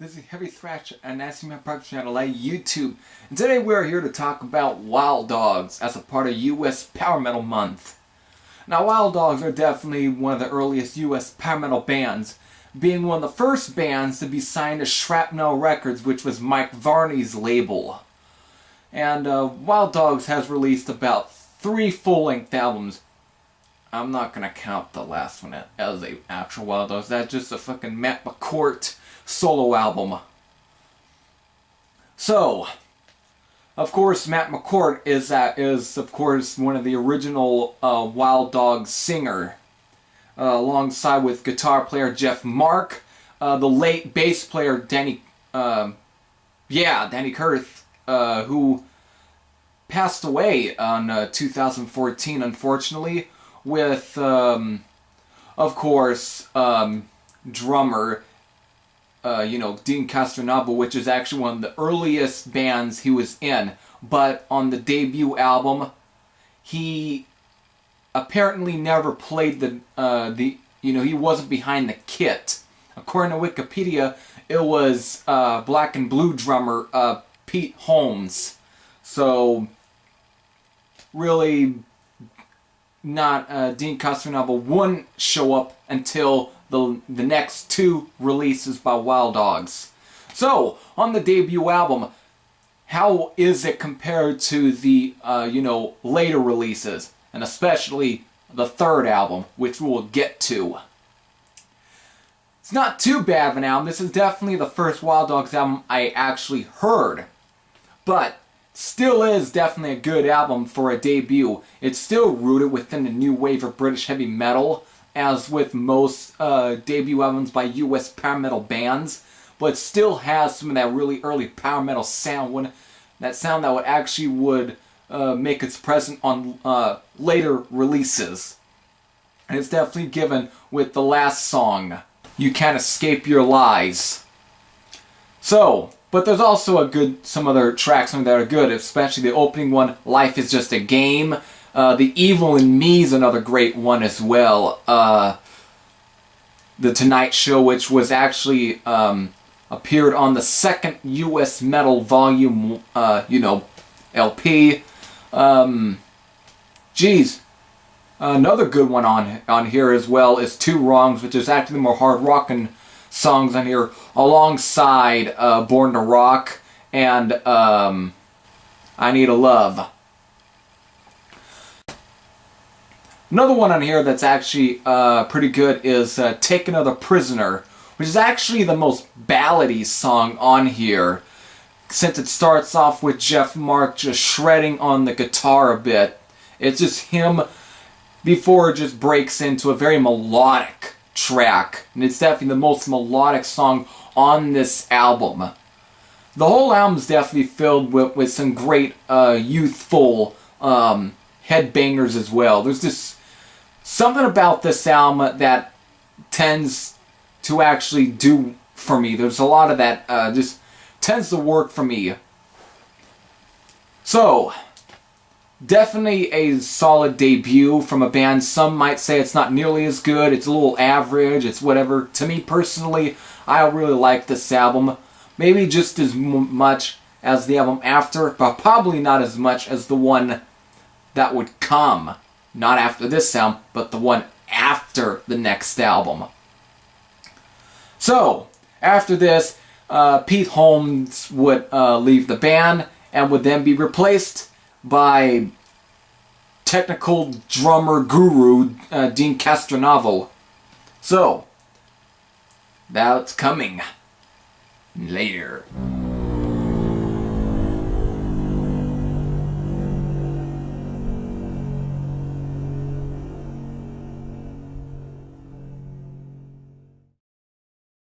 This is Heavy Thrash and my production channel at YouTube. And today we're here to talk about Wild Dogs as a part of US Power Metal Month. Now Wild Dogs are definitely one of the earliest US Power Metal bands, being one of the first bands to be signed to Shrapnel Records, which was Mike Varney's label. And Wild Dogs has released about 3 full-length albums. I'm not gonna count the last one as a actual Wild Dogs. That's just a fucking Matt McCourt solo album. So, of course, Matt McCourt is of course one of the original Wild Dogs singer, alongside with guitar player Jeff Mark, the late bass player Danny Kurth, who passed away on 2014, unfortunately, with of course drummer Dean Castronovo, which is actually one of the earliest bands he was in. But on the debut album, he apparently never played he wasn't behind the kit. According to Wikipedia, it was Black and Blue drummer Pete Holmes. So really, not Dean Castronovo wouldn't show up until the next 2 releases by Wild Dogs. So, on the debut album, how is it compared to the, later releases? And especially the 3rd album, which we'll get to. It's not too bad of an album. This is definitely the first Wild Dogs album I actually heard. But still is definitely a good album for a debut. It's still rooted within the new wave of British heavy metal, as with most debut albums by US power metal bands, but still has some of that really early power metal sound, that sound that would make its presence on later releases. And it's definitely given with the last song, You Can't Escape Your Lies. So, but there's also some other tracks that are good, especially the opening one, Life Is Just a Game. The Evil in Me is another great one as well. The Tonight Show, which was actually appeared on the 2nd US Metal Volume, LP. Another good one on here as well is Two Wrongs, which is actually more hard rockin' songs on here, alongside Born to Rock and I Need a Love. Another one on here that's actually pretty good is Take Another Prisoner, which is actually the most ballady song on here, since it starts off with Jeff Mark just shredding on the guitar a bit. It's just him before it just breaks into a very melodic track, and it's definitely the most melodic song on this album. The whole album is definitely filled with some great youthful headbangers as well. There's just something about this album that tends to actually do for me. There's a lot of that just tends to work for me. So, definitely a solid debut from a band. Some might say it's not nearly as good, it's a little average, it's whatever. To me personally, I really like this album. Maybe just as much as the album after, but probably not as much as the one that would come. Not after this album, but the one after the next album. So, after this, Pete Holmes would leave the band and would then be replaced by technical drummer guru Dean Castronovo. So, that's coming later.